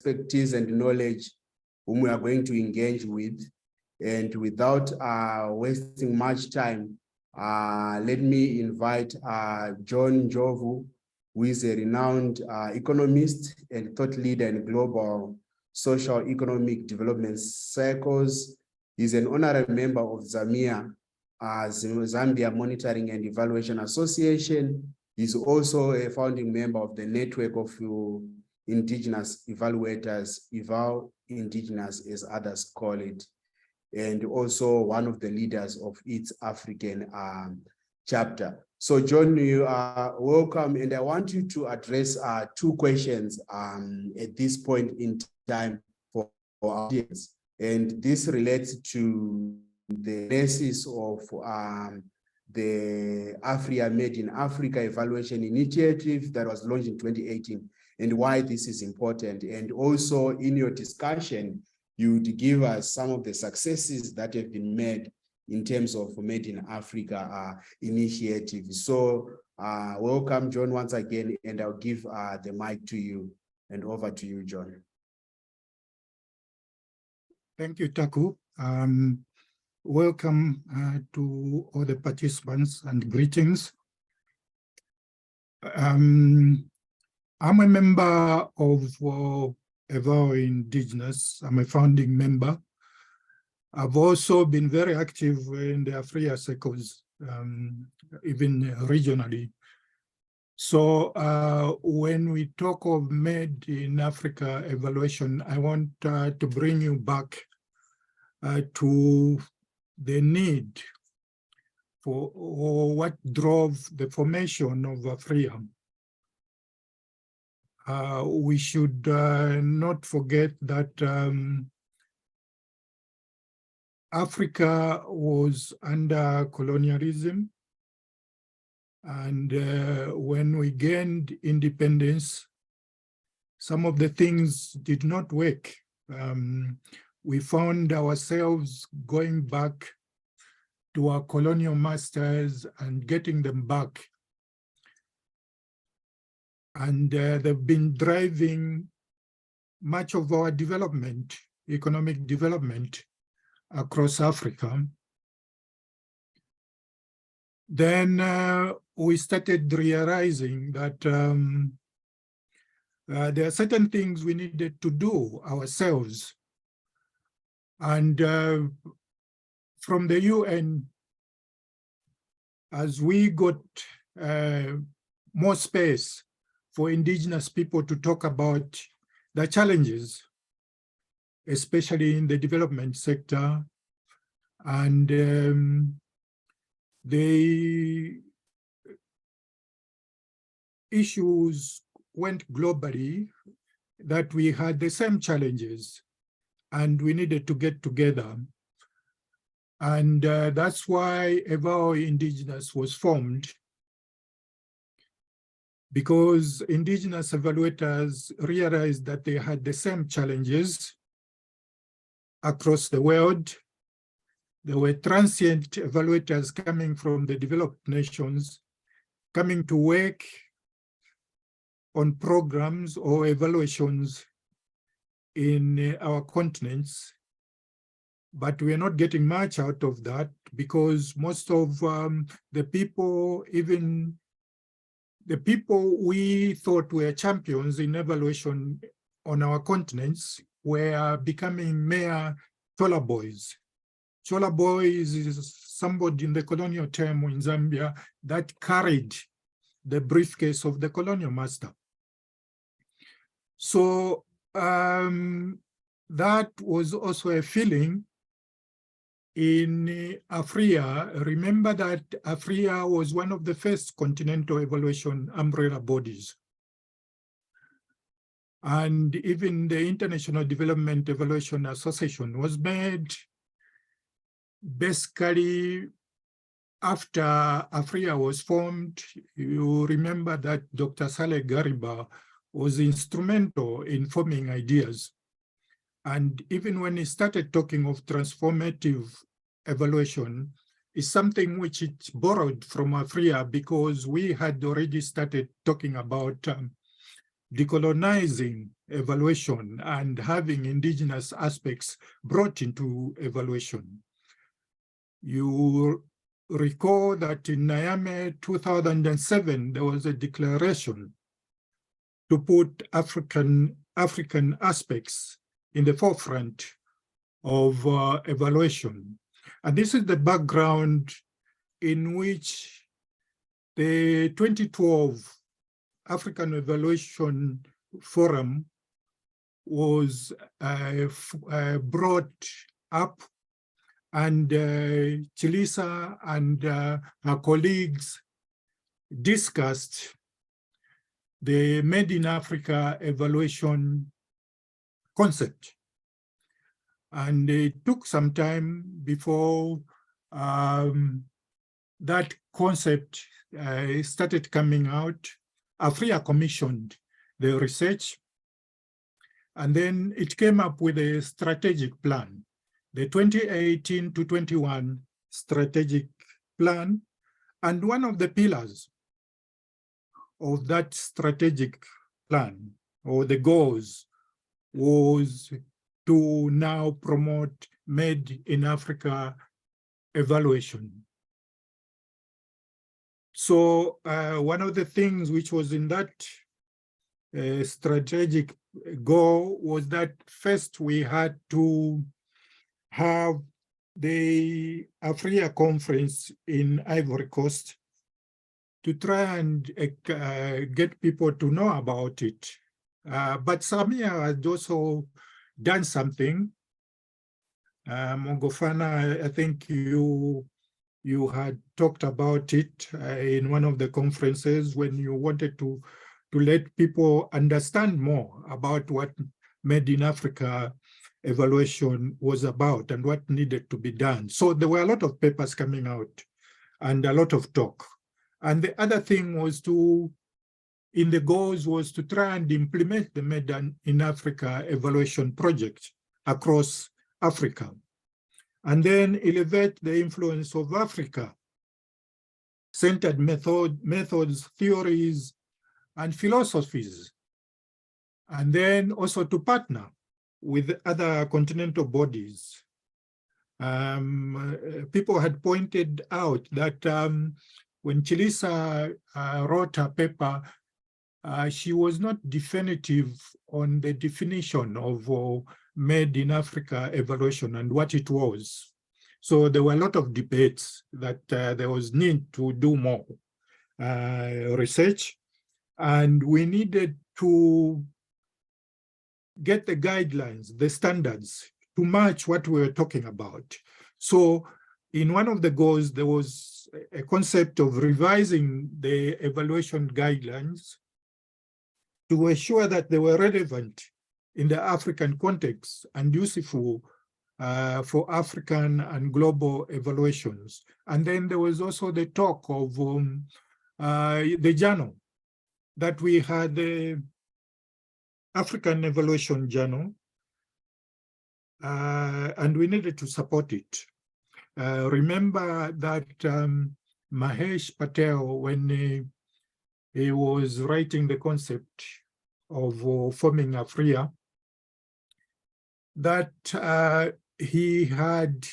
expertise and knowledge whom we are going to engage with. And without wasting much time, let me invite John Njovu, who is a renowned economist and thought leader in global social economic development circles. He's an honorary member of ZAMIA, Zambia Monitoring and Evaluation Association. He's also a founding member of the network of indigenous evaluators, Eval Indigenous as others call it, and also one of the leaders of its African chapter. So John, you are welcome, and I want you to address two questions at this point in time for our audience. And this relates to the basis of the Afria Made in Africa Evaluation Initiative that was launched in 2018, and why this is important. And also in your discussion, you'd give us some of the successes that have been made in terms of Made in Africa initiative. So welcome, John, once again, and I'll give the mic to you, and over to you, John. Thank you, Taku. Welcome to all the participants and greetings. I'm a member of Eval Indigenous. I'm a founding member. I've also been very active in the Afria circles, even regionally. So when we talk of Made in Africa evaluation, I want to bring you back to the need for what drove the formation of Afria. We should not forget that Africa was under colonialism, and when we gained independence, some of the things did not work. We found ourselves going back to our colonial masters and getting them back. And they've been driving much of our development, economic development across Africa. Then we started realizing that there are certain things we needed to do ourselves. And from the UN, as we got more space for indigenous people to talk about the challenges, especially in the development sector, and the issues went globally, that we had the same challenges and we needed to get together. And that's why Eval Indigenous was formed, because indigenous evaluators realized that they had the same challenges across the world. There were transient evaluators coming from the developed nations, coming to work on programs or evaluations in our continents. But we're not getting much out of that, because most of the people, even the people we thought were champions in evaluation on our continents, were becoming mere chola boys. Chola boys is somebody in the colonial term in Zambia that carried the briefcase of the colonial master. So that was also a feeling in Afria. Remember that Afria was one of the first continental evaluation umbrella bodies. And even the International Development Evaluation Association was made basically after Afria was formed. You remember that Dr. Saleh Gariba was instrumental in forming ideas. And even when he started talking of transformative evaluation, it's something which it borrowed from Afria, because we had already started talking about decolonizing evaluation and having indigenous aspects brought into evaluation. You recall that in Niamey 2007, there was a declaration to put African aspects in the forefront of evaluation. And this is the background in which the 2012 African Evaluation Forum was brought up, and Chilisa and her colleagues discussed the Made in Africa evaluation concept. And it took some time before that concept started coming out. Africa commissioned the research, and then it came up with a strategic plan, the 2018 to 21 strategic plan. And one of the pillars of that strategic plan, or the goals, was to now promote Made in Africa evaluation. So one of the things which was in that strategic goal was that first we had to have the Africa conference in Ivory Coast to try and get people to know about it. But Samia had also done something. Mongofana, I think you had talked about it in one of the conferences when you wanted to let people understand more about what Made in Africa evaluation was about and what needed to be done. So there were a lot of papers coming out and a lot of talk. And the other thing was in the goals was to try and implement the Made in Africa evaluation project across Africa, and then elevate the influence of Africa-centered methods, theories, and philosophies, and then also to partner with other continental bodies. People had pointed out that when Chilisa wrote her paper, she was not definitive on the definition of Made in Africa evaluation and what it was. So there were a lot of debates that there was need to do more research, and we needed to get the guidelines, the standards to match what we were talking about. So in one of the goals, there was a concept of revising the evaluation guidelines to ensure that they were relevant in the African context and useful for African and global evaluations. And then there was also the talk of the journal, that we had the African Evaluation Journal, and we needed to support it. Remember that Mahesh Patel, when he was writing the concept of forming Africa, that he had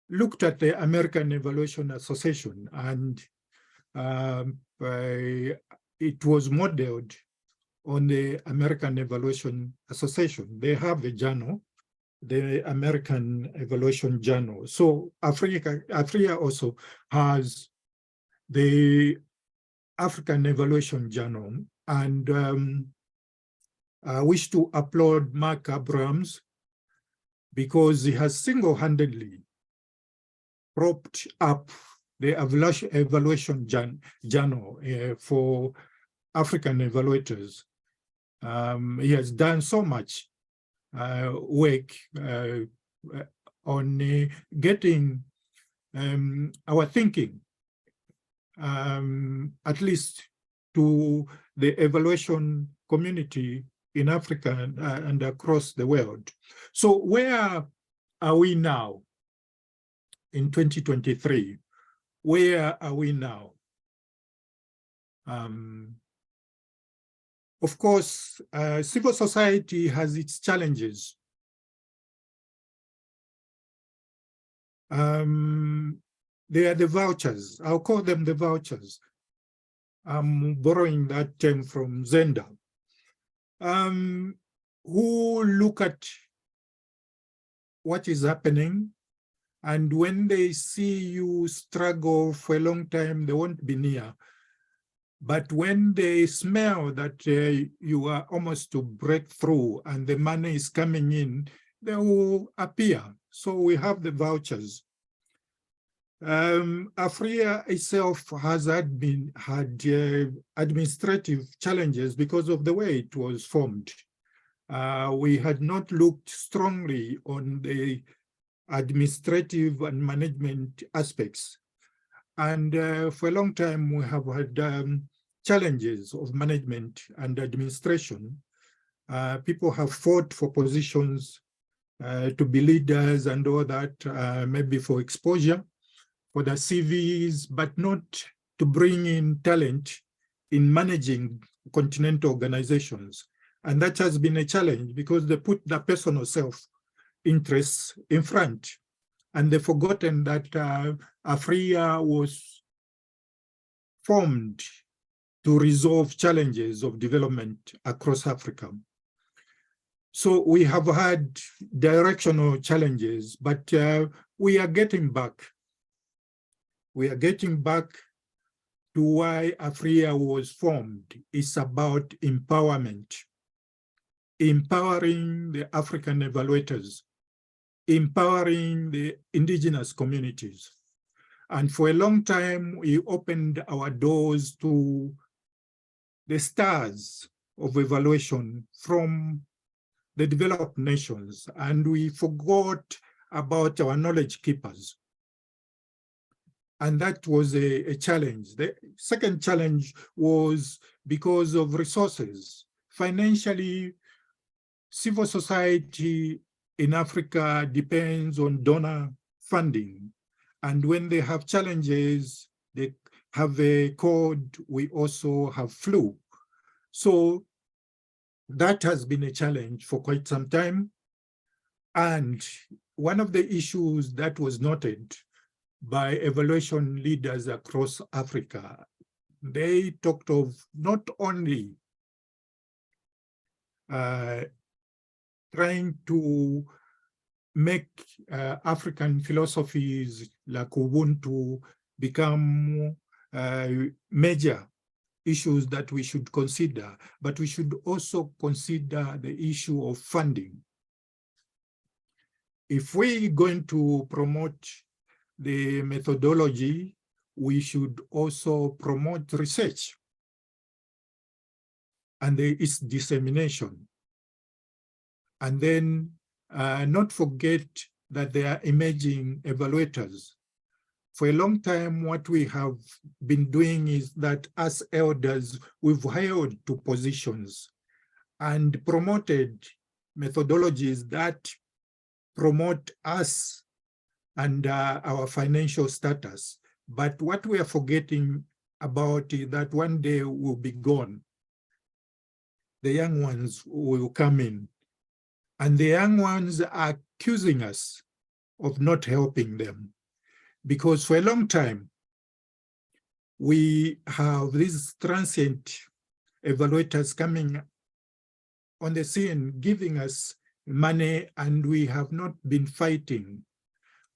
looked at the American Evaluation Association, and it was modeled on the American Evaluation Association. They have a journal, the American Evaluation Journal. So Africa also has the African Evaluation Journal, and I wish to applaud Mark Abrams because he has single-handedly propped up the evaluation journal for African evaluators. He has done so much work on getting our thinking, at least to the evaluation community in Africa and across the world. So where are we now in 2023? Where are we now? Of course, civil society has its challenges. They are the vouchers. I'll call them the vouchers. I'm borrowing that term from Zenda. Who look at what is happening, and when they see you struggle for a long time, they won't be near. But when they smell that you are almost to break through and the money is coming in, they will appear. So we have the vouchers. Afria itself has had administrative challenges because of the way it was formed. We had not looked strongly on the administrative and management aspects. And for a long time, we have had challenges of management and administration. People have fought for positions to be leaders and all that, maybe for exposure, for the CVs, but not to bring in talent in managing continental organizations. And that has been a challenge because they put the personal self-interests in front. And they've forgotten that Afria was formed to resolve challenges of development across Africa. So we have had directional challenges, but we are getting back. We are getting back to why Afria was formed. It's about empowerment, empowering the African evaluators, empowering the indigenous communities. And for a long time, we opened our doors to the stars of evaluation from the developed nations, and we forgot about our knowledge keepers. And that was a challenge. The second challenge was because of resources. Financially, civil society in Africa depends on donor funding. And when they have challenges, they have a code, we also have flu. So that has been a challenge for quite some time. And one of the issues that was noted by evaluation leaders across Africa, they talked of not only trying to make African philosophies like Ubuntu become major issues that we should consider, but we should also consider the issue of funding. If we're going to promote the methodology, we should also promote research and its dissemination. And then not forget that there are emerging evaluators. For a long time, what we have been doing is that as elders, we've held to positions and promoted methodologies that promote us and our financial status. But what we are forgetting about is that one day we'll be gone. The young ones will come in, and the young ones are accusing us of not helping them. Because for a long time, we have these transient evaluators coming on the scene, giving us money, and we have not been fighting.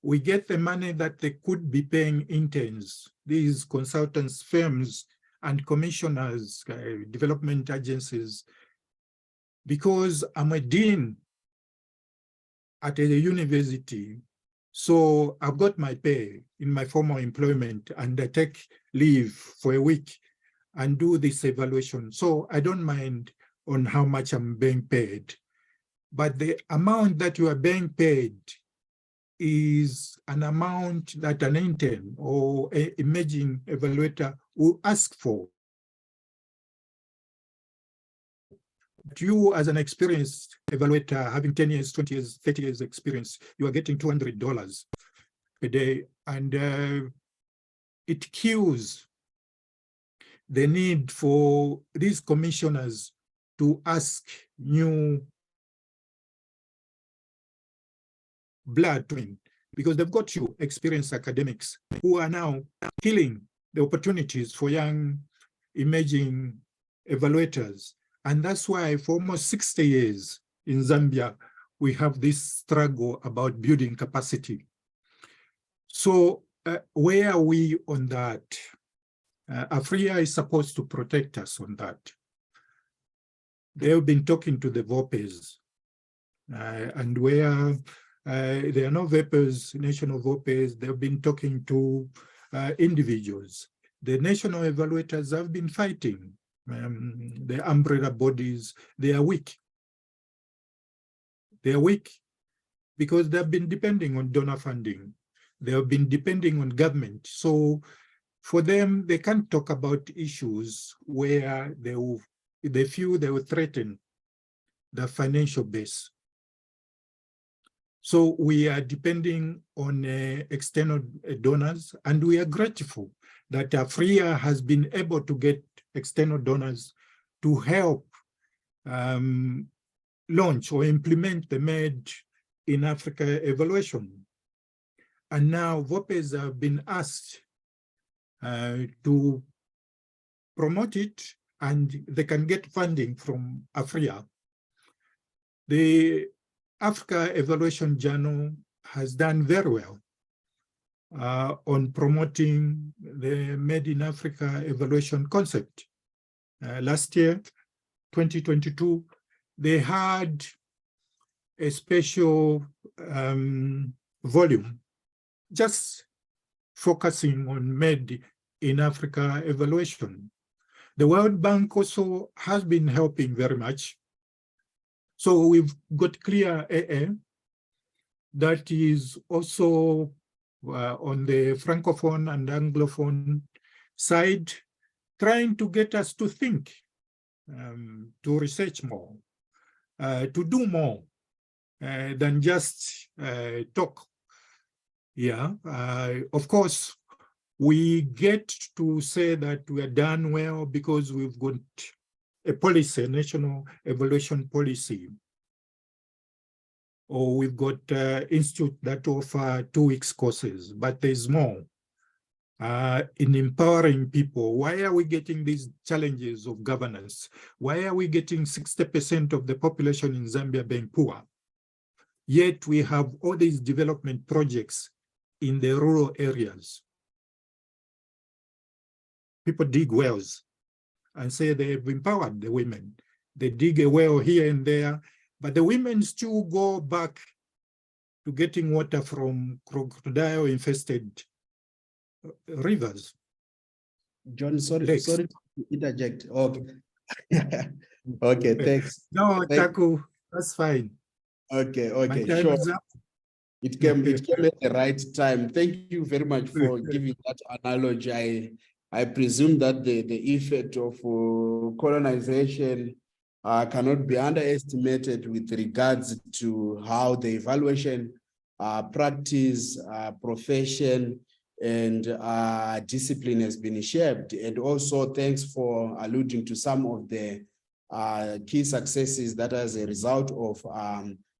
We get the money that they could be paying interns, these consultants, firms, and commissioners, development agencies, because I'm a dean at a university. So I've got my pay in my formal employment, and I take leave for a week and do this evaluation. So I don't mind on how much I'm being paid. But the amount that you are being paid is an amount that an intern or an emerging evaluator will ask for. But you, as an experienced evaluator, having 10 years, 20 years, 30 years experience, you are getting $200 a day. And it kills the need for these commissioners to ask new blood twin, because they've got you experienced academics who are now killing the opportunities for young emerging evaluators. And that's why for almost 60 years in Zambia, we have this struggle about building capacity. So where are we on that? Africa is supposed to protect us on that. They've been talking to the VOPEs, and where there are no VOPEs, national VOPEs, they've been talking to individuals. The national evaluators have been fighting. The umbrella bodies, they are weak. They are weak because they've been depending on donor funding. They have been depending on government. So for them, they can't talk about issues where they feel they will threaten the financial base. So we are depending on external donors, and we are grateful that Africa has been able to get external donors to help launch or implement the Made in Africa evaluation. And now VOPEs have been asked to promote it, and they can get funding from Africa. The Africa Evaluation Journal has done very well on promoting the Made in Africa evaluation concept. Last year, 2022, they had a special volume just focusing on Made in Africa evaluation. The World Bank also has been helping very much. So we've got clear AA that is also on the Francophone and Anglophone side, trying to get us to think, to research more, to do more than just talk. Yeah, of course, we get to say that we are done well because we've got a policy, a national evaluation policy, or we've got institute that offer 2 weeks courses, but there's more in empowering people. Why are we getting these challenges of governance? Why are we getting 60% of the population in Zambia being poor? Yet we have all these development projects in the rural areas. People dig wells and say they've empowered the women. They dig a well here and there, but the women still go back to getting water from crocodile-infested rivers. John, sorry to interject. Okay. Okay, thanks. No, Taku, that's fine. Okay, sure. It came at the right time. Thank you very much for giving that analogy. I presume that the effect of colonization cannot be underestimated with regards to how the evaluation practice, profession, and discipline has been shaped. And also thanks for alluding to some of the key successes that as a result of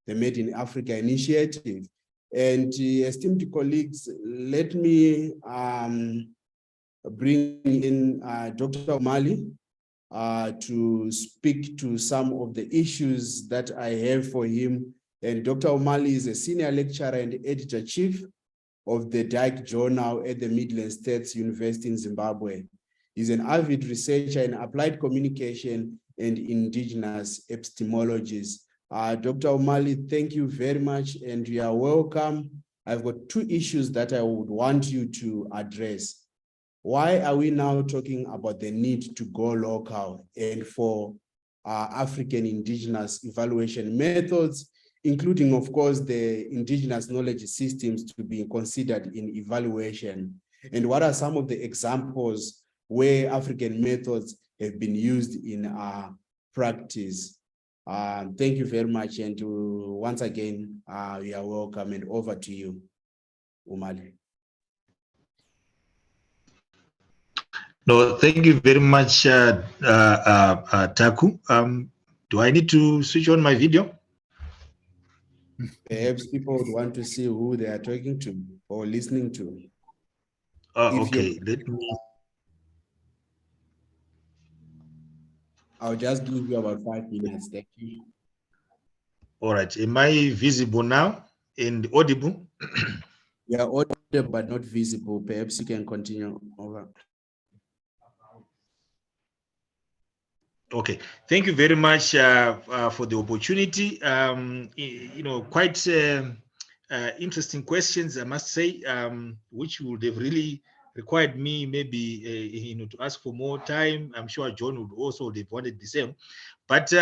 the Made in Africa initiative. And esteemed colleagues, let me bring in Dr. O'Malley to speak to some of the issues that I have for him. And Dr. O'Malley is a senior lecturer and editor-chief of the Dyke Journal at the Midland State University in Zimbabwe. He's an avid researcher in applied communication and indigenous epistemologies. Dr. O'Malley, thank you very much, and you are welcome. I've got 2 issues that I would want you to address. Why are we now talking about the need to go local and for African indigenous evaluation methods, including, of course, the indigenous knowledge systems to be considered in evaluation? And what are some of the examples where African methods have been used in practice? Thank you very much. And once again, you are welcome, and over to you, O'Malley. No, thank you very much, Taku. Do I need to switch on my video? Perhaps people would want to see who they are talking to or listening to. Okay, let me. I'll just give you about 5 minutes. Thank you. All right. Am I visible now and audible? You are audible but not visible. Perhaps you can continue over. Okay, thank you very much for the opportunity. Quite interesting questions, I must say, which would have really required me maybe to ask for more time. I'm sure John would also have wanted the same, but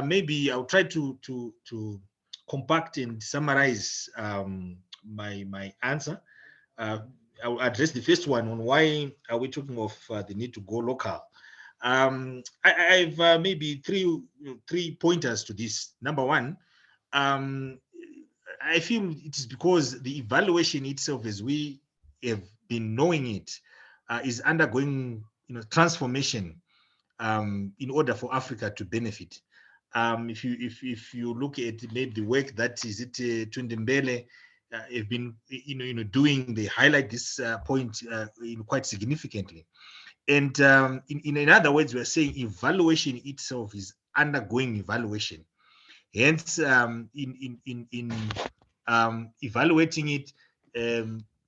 maybe I'll try to compact and summarize my answer. I'll address the first one on why are we talking of the need to go local. I've maybe three pointers to this. Number one, I feel it is because the evaluation itself, as we have been knowing it, is undergoing transformation in order for Africa to benefit. If you look at maybe the work that is it Tunde Mbele have been doing, they highlight this point quite significantly. And in other words, we're saying evaluation itself is undergoing evaluation. Hence, in evaluating it,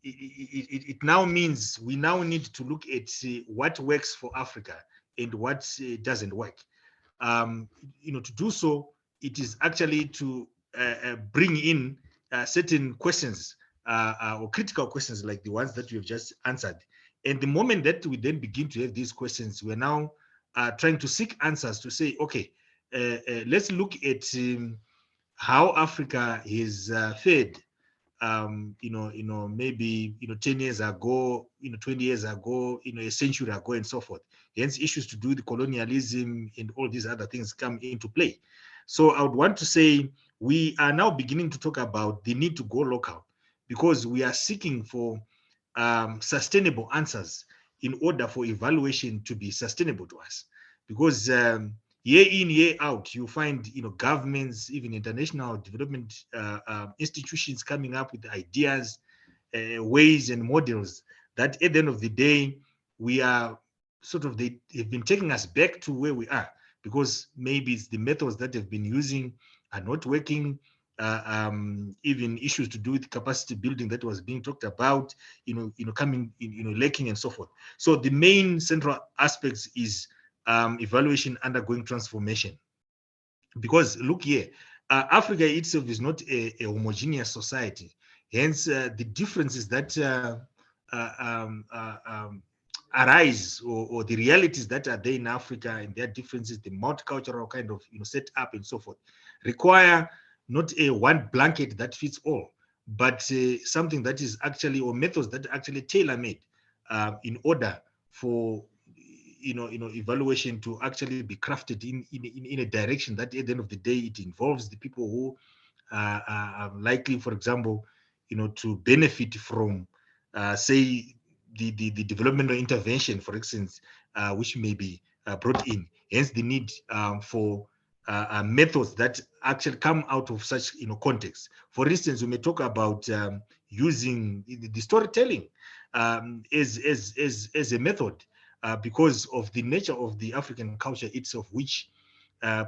it now means we now need to look at what works for Africa and what doesn't work. To do so, it is actually to bring in certain questions or critical questions like the ones that you have just answered. And the moment that we then begin to have these questions, we're now trying to seek answers to say, okay, let's look at how Africa is fared. Maybe 10 years ago, 20 years ago, a century ago, and so forth. Hence, issues to do with colonialism and all these other things come into play. So I would want to say we are now beginning to talk about the need to go local because we are seeking for sustainable answers in order for evaluation to be sustainable to us. Because year in, year out, you find governments, even international development institutions coming up with ideas, ways and models that at the end of the day, we are they've been taking us back to where we are because maybe it's the methods that they've been using are not working. Even issues to do with capacity building that was being talked about, coming, lacking and so forth. So the main central aspects is evaluation undergoing transformation. Because look here, Africa itself is not a homogeneous society. Hence, the differences that arise or the realities that are there in Africa and their differences, the multicultural kind of set up and so forth, require not a one blanket that fits all, but something that is actually, or methods that are actually tailor-made in order for evaluation to actually be crafted in a direction that at the end of the day it involves the people who are likely, for example, to benefit from say the developmental intervention, for instance, which may be brought in. Hence the need for methods that actually come out of such context. For instance, we may talk about using the storytelling as a method because of the nature of the African culture itself, which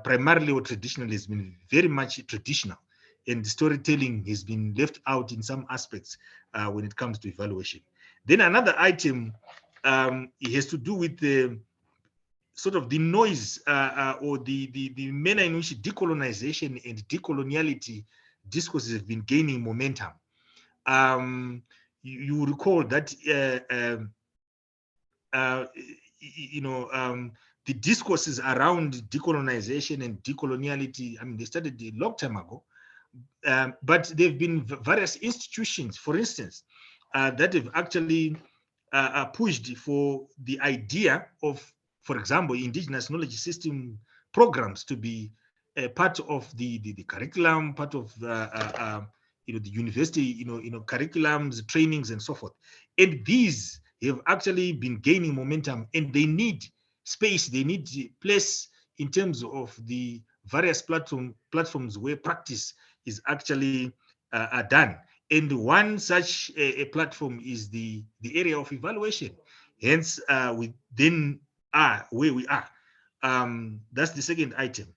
primarily or traditionally has been very much traditional, and storytelling has been left out in some aspects when it comes to evaluation. Then another item it has to do with the the noise or the manner in which decolonization and decoloniality discourses have been gaining momentum. You recall that the discourses around decolonization and decoloniality, I mean, they started a long time ago, but there have been various institutions, for instance, that have actually pushed for the idea of, for example, indigenous knowledge system programs to be part of the curriculum, part of the university, curriculums, trainings, and so forth. And these have actually been gaining momentum, and they need space, they need place in terms of the various platforms where practice is actually done. And one such a platform is the area of evaluation. Hence, we then are where we are. That's the second item.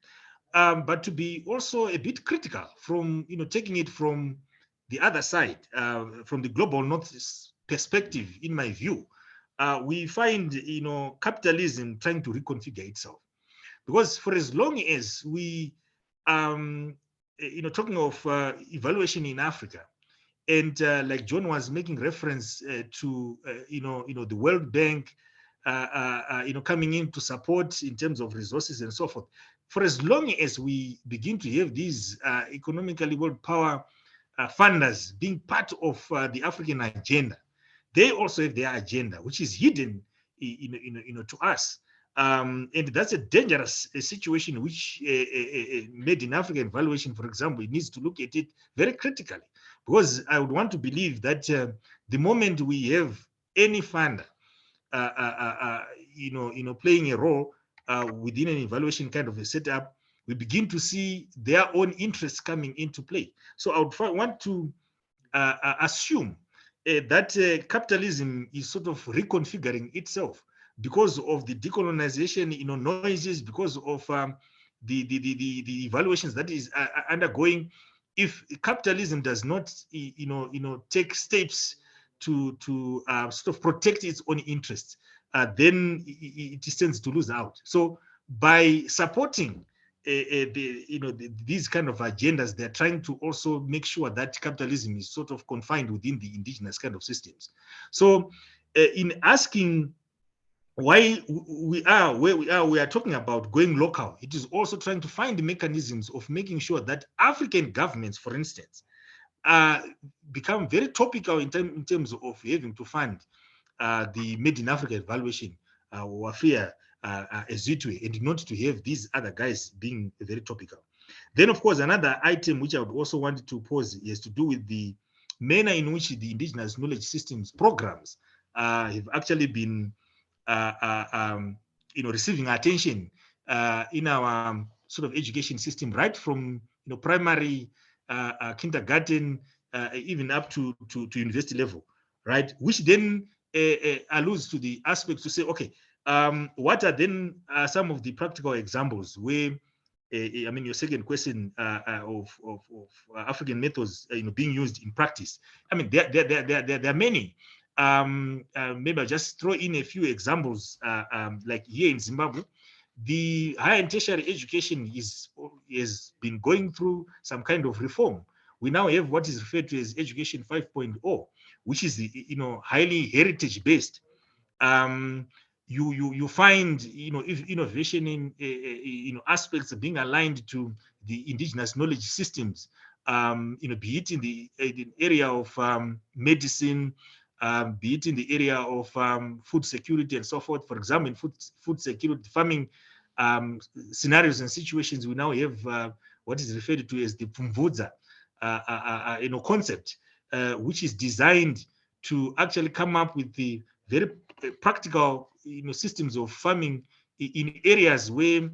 But to be also a bit critical from, taking it from the other side, from the global north perspective, in my view, we find, capitalism trying to reconfigure itself. Because for as long as we, talking of evaluation in Africa, and like John was making reference to, the World Bank, coming in to support in terms of resources and so forth. For as long as we begin to have these economically world power funders being part of the African agenda, they also have their agenda, which is hidden, to us. And that's a dangerous situation, which made in African evaluation, for example, it needs to look at it very critically, because I would want to believe that the moment we have any funder, playing a role within an evaluation kind of a setup, we begin to see their own interests coming into play. So I would want to assume that capitalism is sort of reconfiguring itself because of the decolonization, noises, because of the evaluations that is undergoing. If capitalism does not, take steps to sort of protect its own interests, then it tends to lose out. So by supporting these kind of agendas, they're trying to also make sure that capitalism is sort of confined within the indigenous kind of systems. So in asking why we are where we are talking about going local, it is also trying to find the mechanisms of making sure that African governments, for instance, become very topical in terms of having to fund the Made in Africa evaluation or fear as it way, and not to have these other guys being very topical. Then, of course, another item which I would also want to pose is to do with the manner in which the indigenous knowledge systems programs have actually been, receiving attention in our sort of education system, right from primary, kindergarten, even up to university level, right? Which then alludes to the aspects to say, okay, what are then some of the practical examples where, I mean, your second question of African methods, being used in practice. I mean, there are many. Maybe I'll just throw in a few examples. Like here in Zimbabwe, the higher and tertiary education has been going through some kind of reform. We now have what is referred to as Education 5.0, which is highly heritage based. You find innovation in aspects of being aligned to the indigenous knowledge systems. Be it in the area of medicine, be it in the area of food security and so forth. For example, in food security farming scenarios and situations, we now have what is referred to as the Pumvudza concept, which is designed to actually come up with the very practical systems of farming in areas where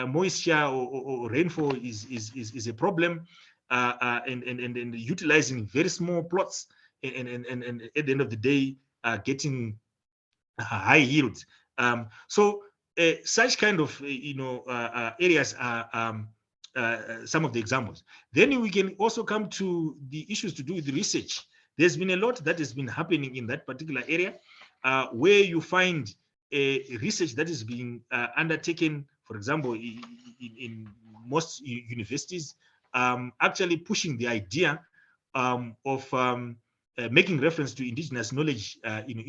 moisture or rainfall is a problem, and utilizing very small plots, and at the end of the day getting high yields. So such kind of areas are some of the examples. Then we can also come to the issues to do with the research. There's been a lot that has been happening in that particular area, where you find research that is being undertaken, for example, in most universities, actually pushing the idea of making reference to indigenous knowledge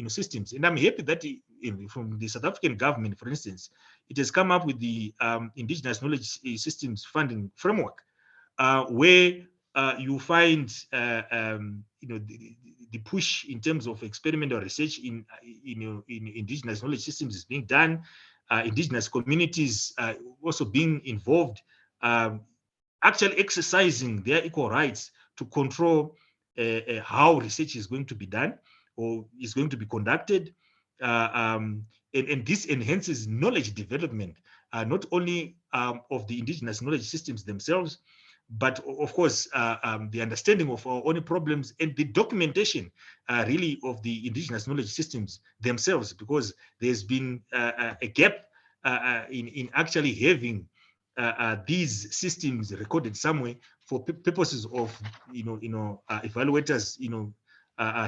systems. And I'm happy that from the South African government, for instance, it has come up with the indigenous knowledge systems funding framework, where you find the push in terms of experimental research in indigenous knowledge systems is being done. Indigenous communities also being involved, actually exercising their equal rights to control how research is going to be done or is going to be conducted. And this enhances knowledge development not only of the indigenous knowledge systems themselves, but of course, the understanding of our own problems and the documentation really of the indigenous knowledge systems themselves, because there's been a gap in actually having these systems recorded somewhere for purposes of evaluators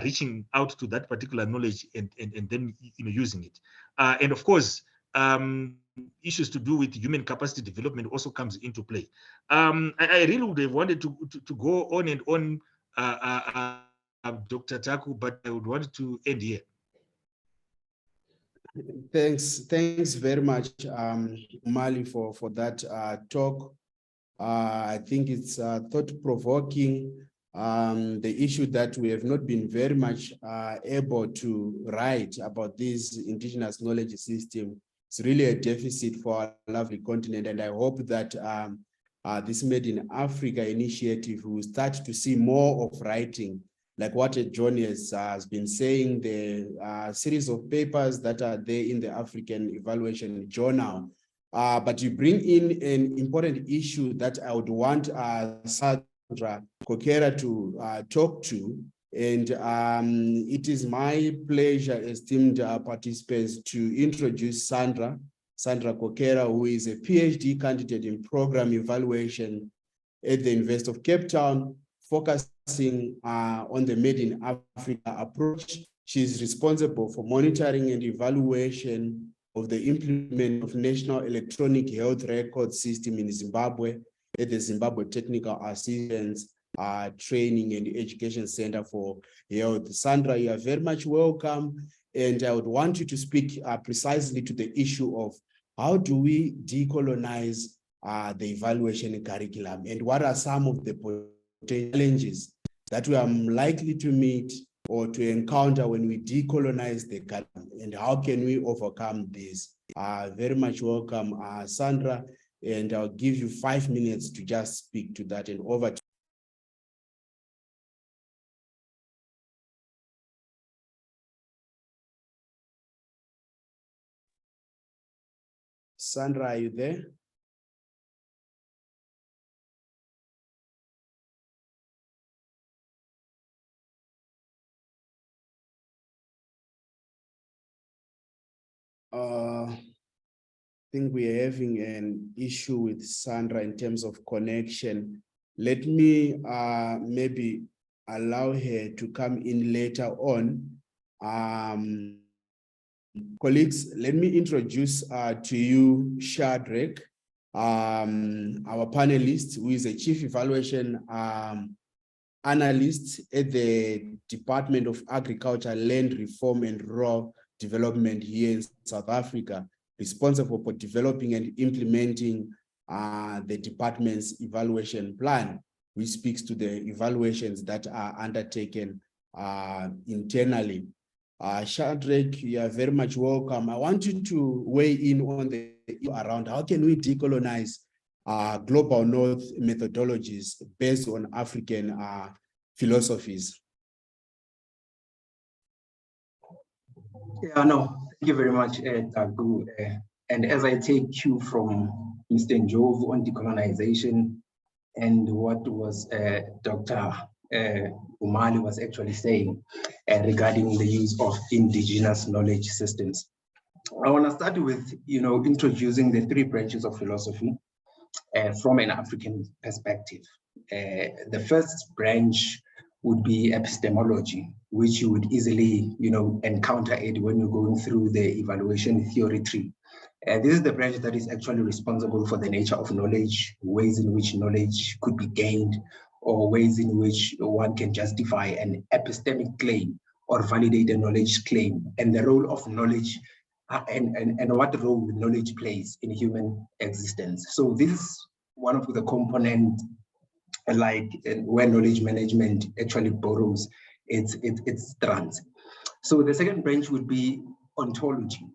reaching out to that particular knowledge and then using it, and of course issues to do with human capacity development also comes into play. I really would have wanted to go on and on, Dr. Taku, but I would want to end here. Thanks very much, Mali, for that talk. I think it's thought-provoking. The issue that we have not been very much able to write about this indigenous knowledge system. It's really a deficit for our lovely continent, and I hope that this Made in Africa initiative will start to see more of writing, like what John has been saying, the series of papers that are there in the African Evaluation Journal. But you bring in an important issue that I would want Sandra Kokera to talk to. And it is my pleasure, esteemed participants, to introduce Sandra Kokera, who is a PhD candidate in program evaluation at the University of Cape Town, focusing on the Made in Africa approach. She is responsible for monitoring and evaluation of the implementation of National Electronic Health Record System in Zimbabwe at the Zimbabwe Technical Assistance Training and Education Center for Health. Sandra, you are very much welcome. And I would want you to speak precisely to the issue of how do we decolonize the evaluation curriculum, and what are some of the challenges that we are likely to meet or to encounter when we decolonize the curriculum, and how can we overcome this? Very much welcome, Sandra, and I'll give you 5 minutes to just speak to that, and over to Sandra, are you there? I think we're having an issue with Sandra in terms of connection. Let me maybe allow her to come in later on. Colleagues, let me introduce to you Shadrach, our panelist, who is a chief evaluation analyst at the Department of Agriculture, Land Reform and Rural Development here in South Africa, responsible for developing and implementing the department's evaluation plan, which speaks to the evaluations that are undertaken internally. Shadrach, you are very much welcome. I want you to weigh in on the issue around how can we decolonize global North methodologies based on African philosophies. Yeah, no, thank you very much, Tagu. And as I take cue from Mr. Njov on decolonization and what was Dr. Umali was actually saying regarding the use of indigenous knowledge systems, I want to start with, introducing the 3 branches of philosophy from an African perspective. The first branch would be epistemology, which you would easily, encounter it when you're going through the evaluation theory tree. This is the branch that is actually responsible for the nature of knowledge, ways in which knowledge could be gained, or ways in which one can justify an epistemic claim or validate a knowledge claim, and the role of knowledge and what role knowledge plays in human existence. So this is one of the components, like where knowledge management actually borrows its strands. So the second branch would be ontology,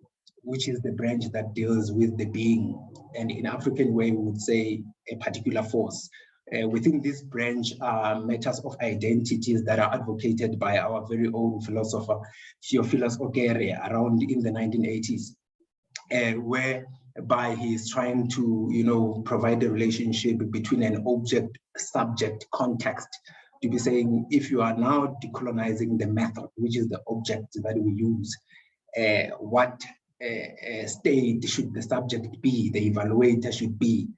which is the branch that deals with the being, and in African way, we would say a particular force. Within this branch are matters of identities that are advocated by our very own philosopher, Theophilus Okyere, around in the 1980s, where by his trying to, you know, provide a relationship between an object, subject, context, to be saying, if you are now decolonizing the method, which is the object that we use, what state should the subject be, the evaluator should be.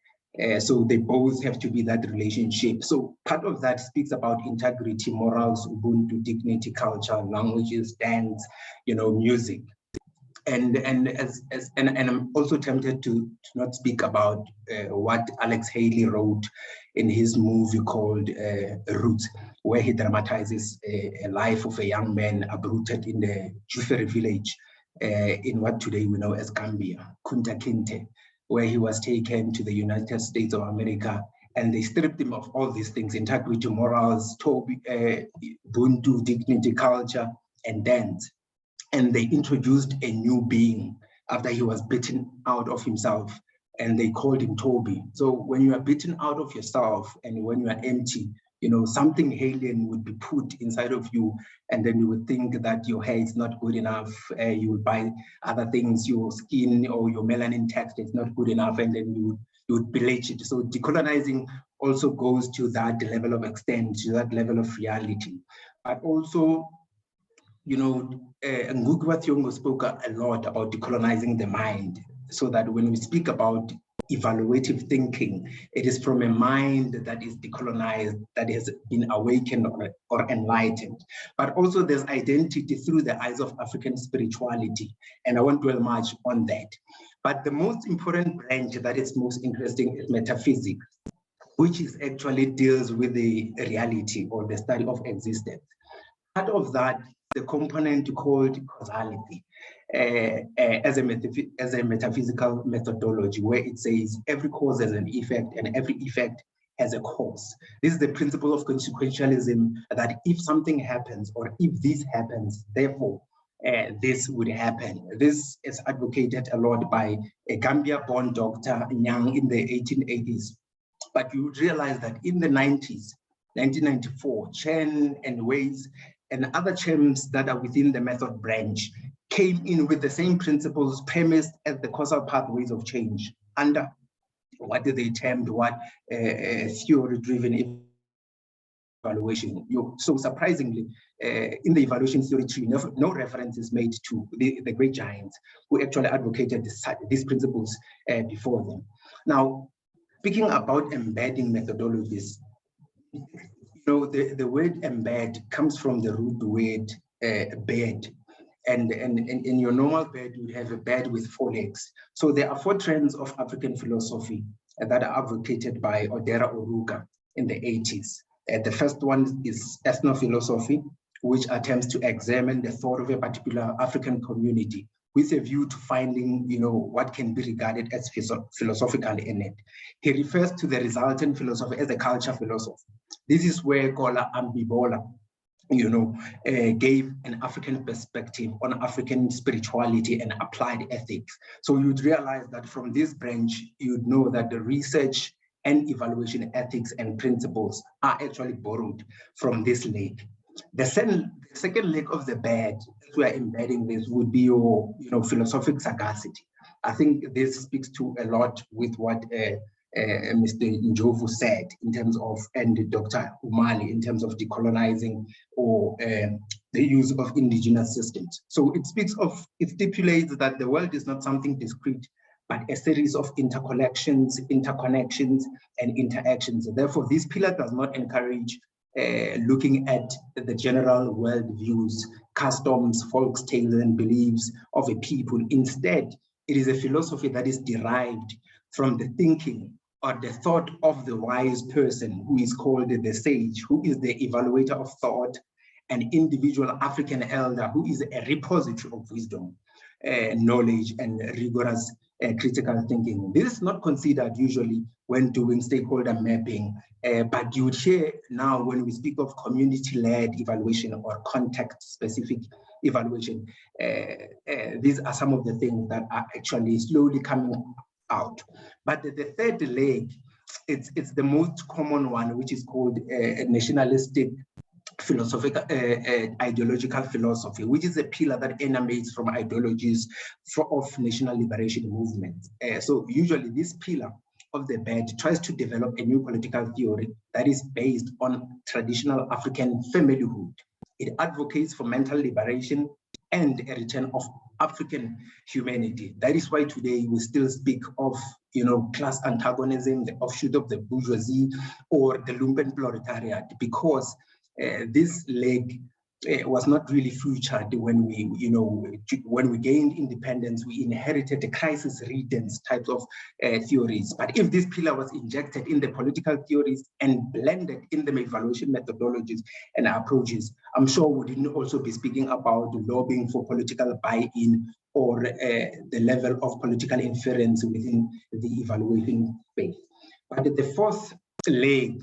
So they both have to be that relationship. So part of that speaks about integrity, morals, Ubuntu, dignity, culture, languages, dance, you know, music. And I'm also tempted to not speak about what Alex Haley wrote in his movie called Roots, where he dramatizes a life of a young man uprooted in the Jufere village in what today we know as Gambia, Kunta Kinte, where he was taken to the United States of America, and they stripped him of all these things: integrity, morals, Ubuntu, dignity, culture, and dance. And they introduced a new being after he was beaten out of himself, and they called him Toby. So when you are beaten out of yourself and when you are empty, you know, something alien would be put inside of you, and then you would think that your hair is not good enough. You would buy other things, your skin or your melanin text is not good enough, and then you would belittle it. So decolonizing also goes to that level of extent, to that level of reality. But also, you know, Ngugi Thiong'o spoke a lot about decolonizing the mind, so that when we speak about evaluative thinking, it is from a mind that is decolonized, that has been awakened or enlightened. But also there's identity through the eyes of African spirituality, and I won't dwell much on that. But the most important branch that is most interesting is metaphysics, which is actually deals with the reality or the study of existence. Part of that, the component called causality, as a metaphysical methodology, where it says every cause has an effect and every effect has a cause. This is the principle of consequentialism, that if something happens or if this happens, therefore this would happen. This is advocated a lot by a Gambia-born Dr. Nyang in the 1880s. But you would realize that in the 90s, 1994, Chen and Weiss and other terms that are within the method branch came in with the same principles premised as the causal pathways of change under what they termed theory-driven evaluation. So surprisingly, in the evaluation theory tree, no reference is made to the great giants who actually advocated these principles before them. Now, speaking about embedding methodologies, so the word embed comes from the root word bed. And in your normal bed, you have a bed with 4 legs. So there are 4 trends of African philosophy that are advocated by Odera Oruga in the 80s. The first one is ethnophilosophy, which attempts to examine the thought of a particular African community with a view to finding, you know, what can be regarded as philosophical in it. He refers to the resultant philosophy as a culture philosophy. This is where Kola Ambibola, you know, gave an African perspective on African spirituality and applied ethics. So you'd realize that from this branch, you'd know that the research and evaluation ethics and principles are actually borrowed from this leg. The second leg of the bed, as we are embedding this, would be your, you know, philosophic sagacity. I think this speaks to a lot with what Mr. Njovu said in terms of, and Dr. Umali, in terms of decolonizing or the use of indigenous systems. So it stipulates that the world is not something discrete, but a series of interconnections, and interactions. Therefore, this pillar does not encourage looking at the general world views, customs, folks' tales, and beliefs of a people. Instead, it is a philosophy that is derived from the thinking or the thought of the wise person, who is called the sage, who is the evaluator of thought, an individual African elder who is a repository of wisdom, knowledge, and rigorous critical thinking. This is not considered usually when doing stakeholder mapping, but you would hear now when we speak of community-led evaluation or context-specific evaluation. These are some of the things that are actually slowly coming out. But the third leg, it's the most common one, which is called nationalistic philosophical, ideological philosophy, which is a pillar that emanates from ideologies of national liberation movements. So usually this pillar of the bed tries to develop a new political theory that is based on traditional African familyhood. It advocates for mental liberation and a return of African humanity. That is why today we still speak of, class antagonism, the offshoot of the bourgeoisie, or the lumpen proletariat, because this leg was not really featured when we gained independence. We inherited the crisis readings types of theories. But if this pillar was injected in the political theories and blended in the evaluation methodologies and approaches, I'm sure we didn't also be speaking about lobbying for political buy-in or the level of political inference within the evaluating space. But the fourth leg,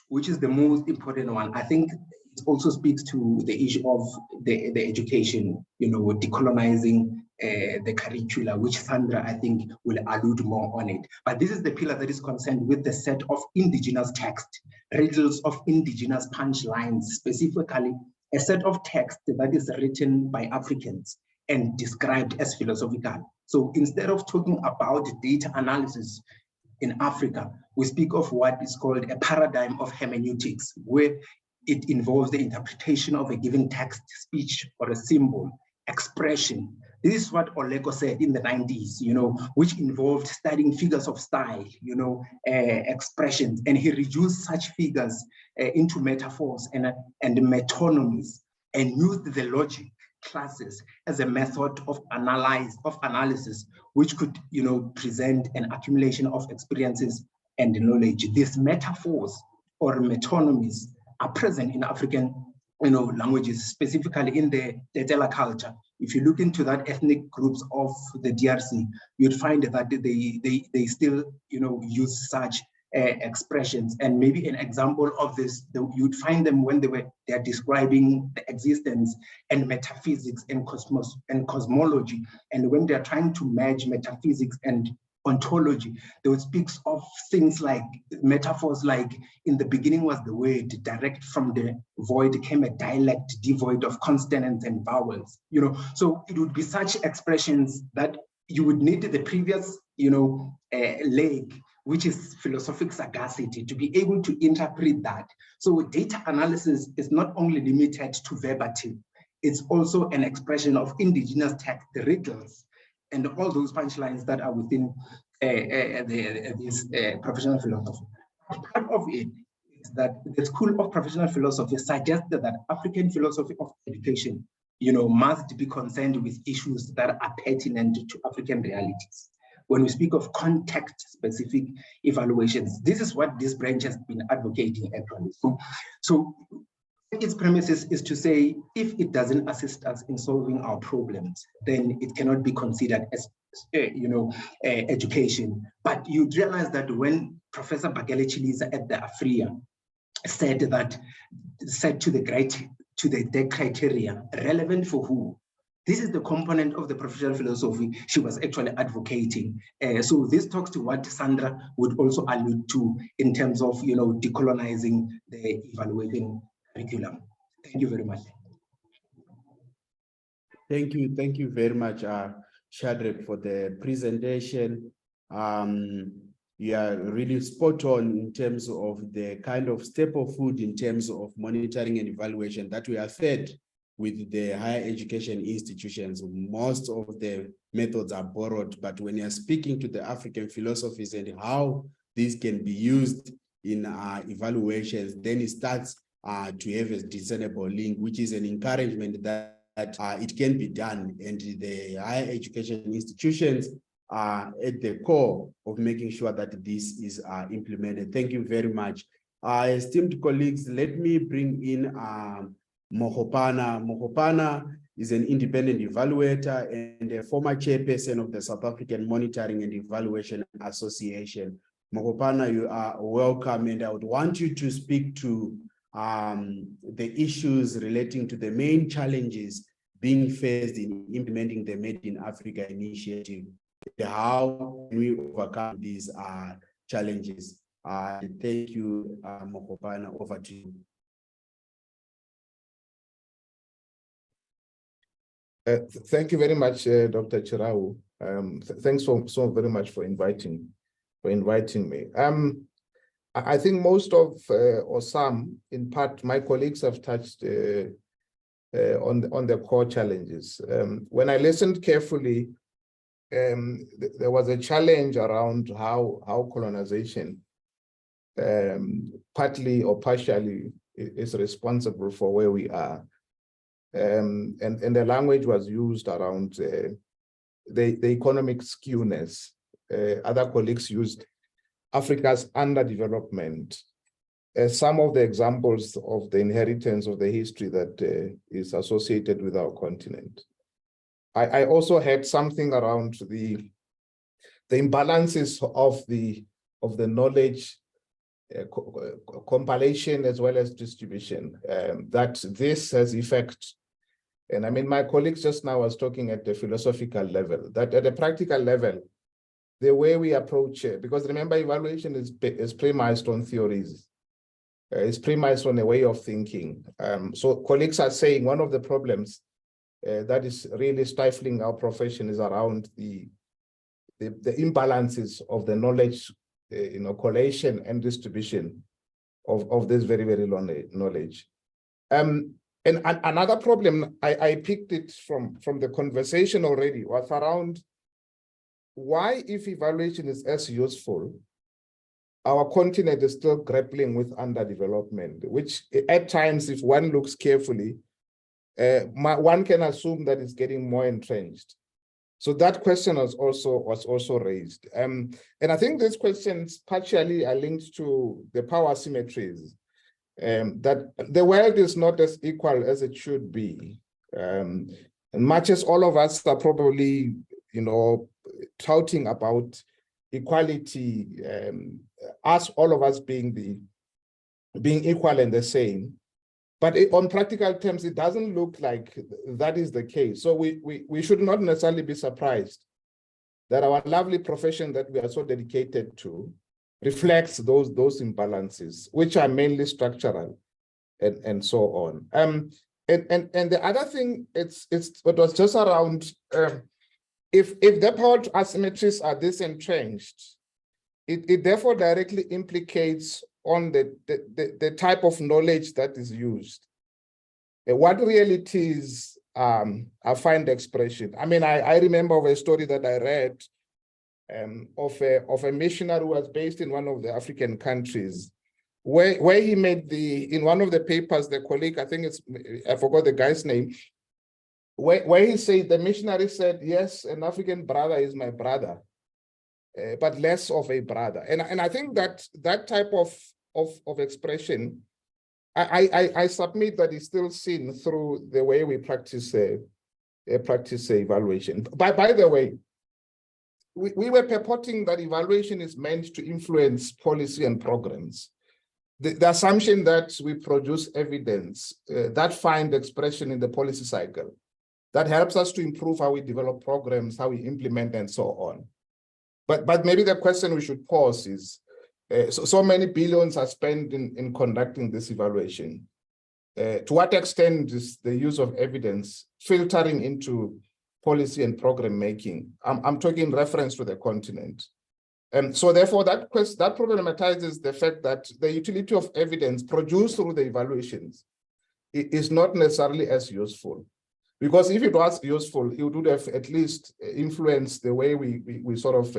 which is the most important one, I think it also speaks to the issue of the education, decolonizing the curricula, which Sandra, I think, will allude more on it. But this is the pillar that is concerned with the set of indigenous text, riddles of indigenous punchlines, specifically a set of text that is written by Africans and described as philosophical. So instead of talking about data analysis in Africa, we speak of what is called a paradigm of hermeneutics, where it involves the interpretation of a given text, speech, or a symbol, expression. This is what Oleko said in the 90s, which involved studying figures of style, expressions, and he reduced such figures into metaphors and metonymies, and used the logic classes as a method of analysis, which could, present an accumulation of experiences and knowledge. These metaphors or metonymies are present in African languages, specifically in the Tetela culture. If you look into that ethnic groups of the DRC, you'd find that they still use such expressions. And maybe an example of this, you'd find them when they're describing the existence and metaphysics and cosmology. And when they're trying to merge metaphysics and ontology, they would speak of things like metaphors like, in the beginning was the word, direct from the void came a dialect devoid of consonants and vowels. So it would be such expressions that you would need the previous leg, which is philosophic sagacity, to be able to interpret that. So data analysis is not only limited to verbatim, it's also an expression of indigenous text, the riddles, and all those punchlines that are within this professional philosophy. Part of it is that the School of Professional Philosophy suggested that African philosophy of education, must be concerned with issues that are pertinent to African realities. When we speak of context-specific evaluations, this is what this branch has been advocating actually. So its premises is to say, if it doesn't assist us in solving our problems, then it cannot be considered as education. But you realize that when Professor Bagele Chiliza at the Afria said to the criteria, relevant for who? This is the component of the professional philosophy she was actually advocating. So this talks to what Sandra would also allude to in terms of decolonizing the evaluating curriculum. Thank you very much. Thank you very much, Shadrach, for the presentation. You are really spot on in terms of the kind of staple food in terms of monitoring and evaluation that we are fed with the higher education institutions. Most of the methods are borrowed, but when you're speaking to the African philosophies and how these can be used in evaluations, then it starts to have a discernible link, which is an encouragement that it can be done, and the higher education institutions are at the core of making sure that this is implemented. Thank you very much. Esteemed colleagues, let me bring in Mohopana. Mohopana is an independent evaluator and a former chairperson of the South African Monitoring and Evaluation Association. Mohopana, you are welcome, and I would want you to speak to the issues relating to the main challenges being faced in implementing the Made in Africa initiative. How can we overcome these challenges? Thank you, Mohopana. Over to you. Thank you very much, Dr. Chirau. Thanks so very much for inviting me. I think most of, or some, in part, my colleagues have touched on the core challenges. When I listened carefully, there was a challenge around how colonization, partly or partially, is responsible for where we are. And the language was used around the economic skewness. Other colleagues used Africa's underdevelopment. Some of the examples of the inheritance of the history that is associated with our continent. I also heard something around the imbalances of the knowledge compilation as well as distribution, that this has effect. And I mean, my colleagues just now was talking at the philosophical level, that at a practical level, the way we approach it, because remember, evaluation is premised on theories. It's premised on a way of thinking. So colleagues are saying one of the problems that is really stifling our profession is around the imbalances of the knowledge, collation and distribution of this very, very long knowledge. And another problem, I picked it from the conversation already, was around why, if evaluation is as useful, our continent is still grappling with underdevelopment, which at times, if one looks carefully, one can assume that it's getting more entrenched. So that question was also raised. And I think these questions partially are linked to the power asymmetries, that the world is not as equal as it should be. And much as all of us are probably, touting about equality, all of us being equal and the same, but on practical terms, it doesn't look like that is the case. So we should not necessarily be surprised that our lovely profession that we are so dedicated to reflects those imbalances, which are mainly structural and so on. And the other thing, it was just around, if the power asymmetries are this entrenched, it therefore directly implicates on the type of knowledge that is used. What realities find expression? I mean, I remember of a story that I read of a missionary who was based in one of the African countries, where he made in one of the papers, the colleague, I forgot the guy's name, where he said, the missionary said, yes, an African brother is my brother, but less of a brother. And I think that type of expression, I submit that is still seen through the way we practice evaluation. By the way, we were purporting that evaluation is meant to influence policy and programs. The assumption that we produce evidence that find expression in the policy cycle, that helps us to improve how we develop programs, how we implement, and so on. But maybe the question we should pose is, so many billions are spent in conducting this evaluation. To what extent is the use of evidence filtering into policy and program making? I'm talking in reference to the continent. And so therefore that problematizes the fact that the utility of evidence produced through the evaluations is not necessarily as useful. Because if it was useful, it would have at least influenced the way we sort of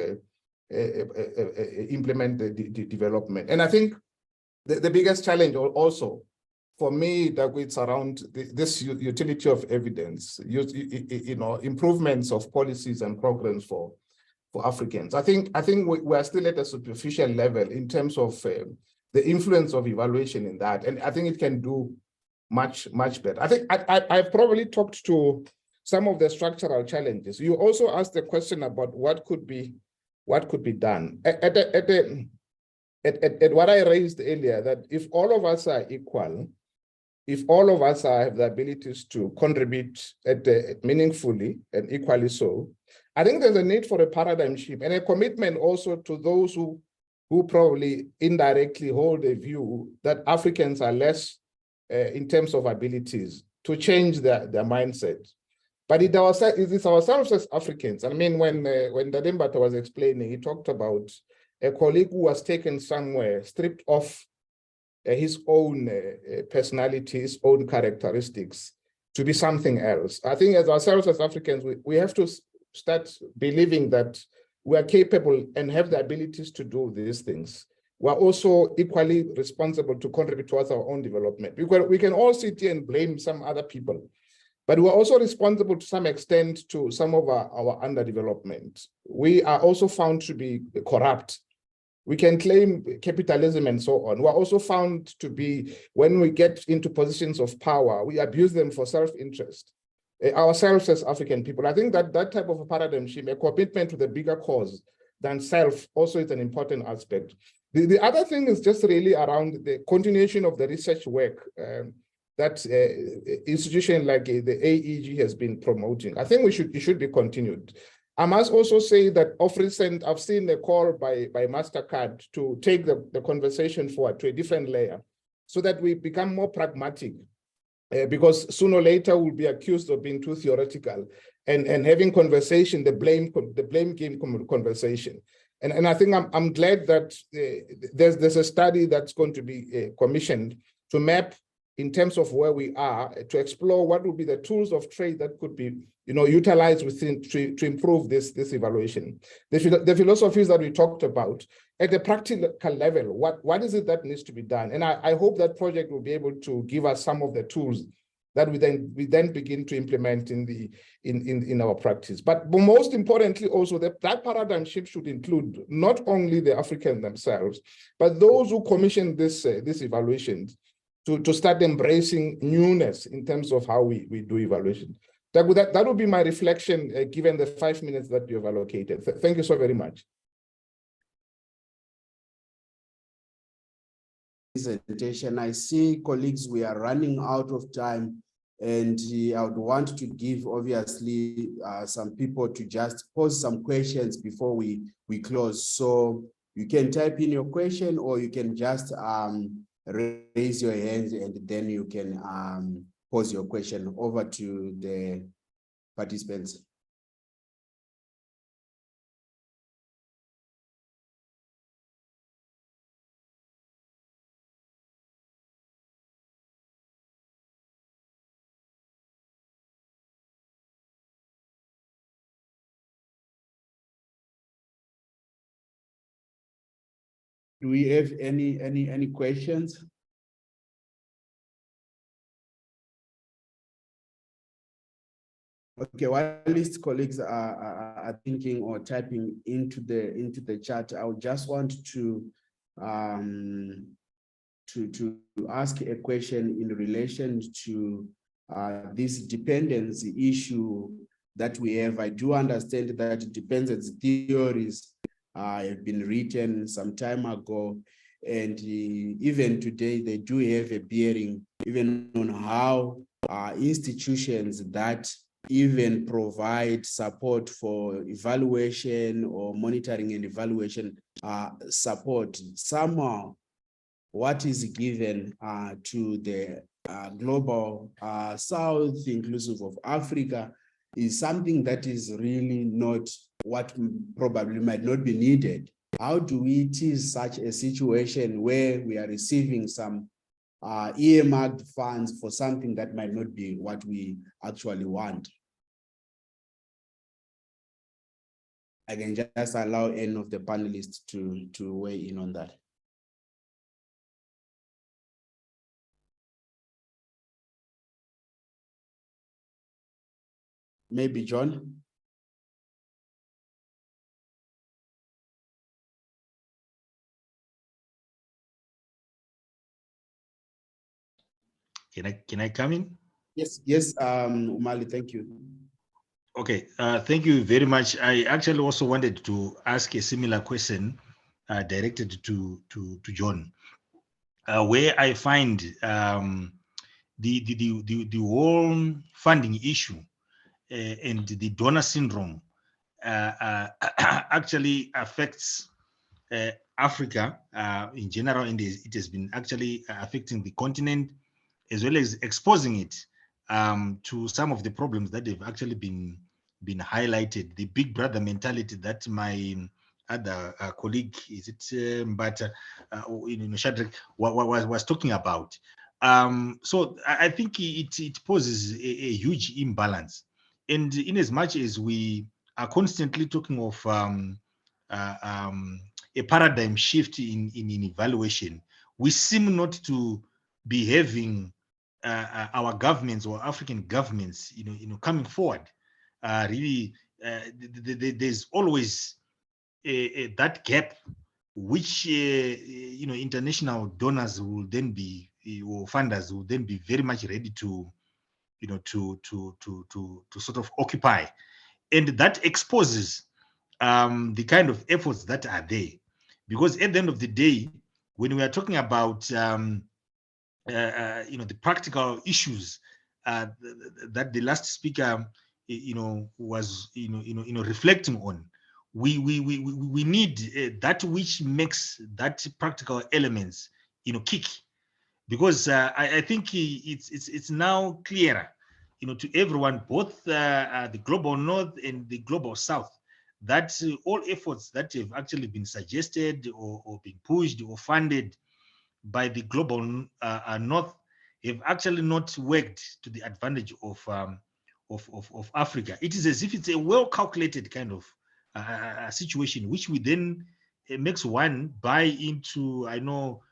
implement the development. And I think the biggest challenge also for me, that it's around this utility of evidence, improvements of policies and programs for Africans. I think we are still at a superficial level in terms of the influence of evaluation in that, and I think it can do much better. I think I've probably talked to some of the structural challenges. You also asked the question about what could be done. At what I raised earlier, that if all of us are equal, if all of us have the abilities to contribute meaningfully and equally so, I think there's a need for a paradigm shift and a commitment also to those who probably indirectly hold a view that Africans are less in terms of abilities, to change their mindset. But it is ourselves as Africans. I mean, when Dadembata was explaining, he talked about a colleague who was taken somewhere, stripped off his own personality, his own characteristics to be something else. I think as ourselves as Africans, we have to start believing that we are capable and have the abilities to do these things. We are also equally responsible to contribute towards our own development. We can all sit here and blame some other people, but we're also responsible to some extent to some of our underdevelopment. We are also found to be corrupt. We can claim capitalism and so on. We're also found to be, when we get into positions of power, we abuse them for self-interest. Ourselves as African people, I think that type of a paradigm shift, a commitment to the bigger cause than self, also is an important aspect. The other thing is just really around the continuation of the research work that institution like the AEG has been promoting. I think it should be continued. I must also say that of recent, I've seen a call by MasterCard to take the conversation forward to a different layer so that we become more pragmatic, because sooner or later we'll be accused of being too theoretical and having conversation, the blame game conversation. And I think I'm glad that there's a study that's going to be commissioned to map in terms of where we are, to explore what would be the tools of trade that could be utilized within to improve this evaluation. The philosophies that we talked about at the practical level, what is it that needs to be done? And I hope that project will be able to give us some of the tools that we then begin to implement in our practice. But most importantly, also that paradigm shift should include not only the Africans themselves, but those who commission this evaluations to start embracing newness in terms of how we do evaluation. That would be my reflection, given the 5 minutes that you have allocated. Thank you so very much. Presentation. I see, colleagues, we are running out of time, and I would want to give, obviously, some people to just pose some questions before we close. So you can type in your question, or you can just raise your hand, and then you can pose your question. Over to the participants. Do we have any questions? Okay, while these colleagues are thinking or typing into the chat, I would just want to ask a question in relation to this dependency issue that we have. I do understand that dependency theories have been written some time ago, and even today they do have a bearing even on how institutions that even provide support for evaluation or monitoring and evaluation support. Somehow, what is given to the global South, inclusive of Africa, is something that is really not what probably might not be needed. How do we tease such a situation where we are receiving some earmarked funds for something that might not be what we actually want? I can just allow any of the panelists to weigh in on that. Maybe John? Can I come in? Yes, Umali, thank you. Okay, thank you very much. I actually also wanted to ask a similar question directed to John, where I find the whole funding issue and the donor syndrome actually affects Africa in general, and it has been actually affecting the continent, as well as exposing it to some of the problems that have actually been highlighted. The big brother mentality that my other colleague, is it Shadrach, was talking about. So I think it poses a huge imbalance. And in as much as we are constantly talking of a paradigm shift in evaluation, we seem not to be having our governments or African governments, coming forward. Really, there's always that gap, which international donors will then be, or funders will then be very much ready to, to sort of occupy, and that exposes the kind of efforts that are there, because at the end of the day, when we are talking about the practical issues that the last speaker was reflecting on, we need that which makes that practical elements kick, because I think it's now clearer to everyone, both the global north and the global south, that all efforts that have actually been suggested or been pushed or funded by the global north have actually not worked to the advantage of Africa. It is as if it's a well-calculated kind of situation, which we then makes one buy into. I know,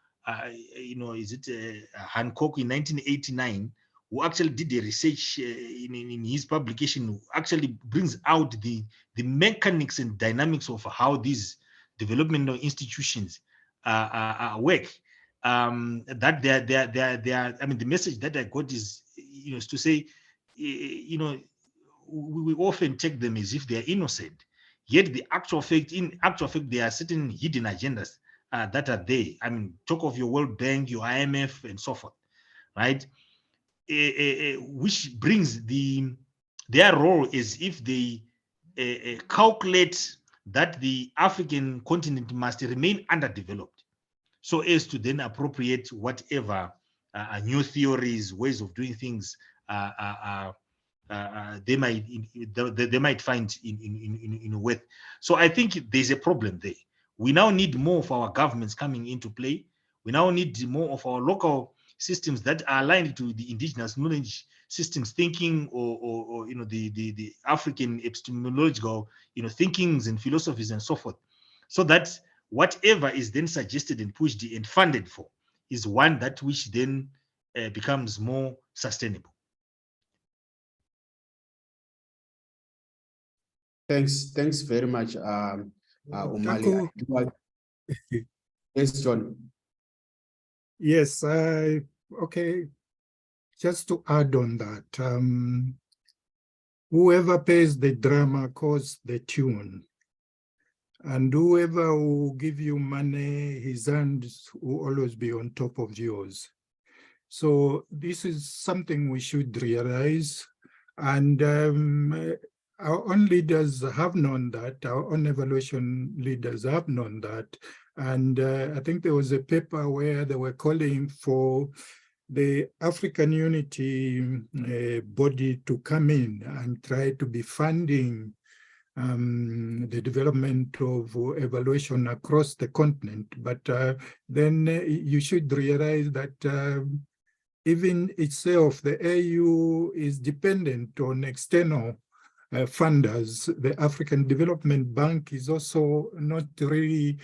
is it Hancock in 1989, who actually did the research in his publication, who actually brings out the mechanics and dynamics of how these developmental institutions work. That they are, I mean, the message that I got is, is to say, we often take them as if they are innocent, yet in actual fact, there are certain hidden agendas that are there. I mean, talk of your World Bank, your IMF, and so forth, right? Which brings their role as if they calculate that the African continent must remain underdeveloped, so as to then appropriate whatever new theories, ways of doing things they might find in worth. So I think there's a problem there. We now need more of our governments coming into play. We now need more of our local systems that are aligned to the indigenous knowledge systems thinking, or the African epistemological thinkings and philosophies and so forth, so that whatever is then suggested and pushed and funded for is one that which then becomes more sustainable. Thanks very much, Umali. Yes, John. Yes, okay. Just to add on that, whoever pays the drama calls the tune, and whoever will give you money, his hands will always be on top of yours. So this is something we should realize, and our own leaders have known that, our own evaluation leaders have known that. And I think there was a paper where they were calling for the African Unity body to come in and try to be funding the development of evaluation across the continent. But then you should realize that even itself, the AU is dependent on external funders. The African Development Bank is also not really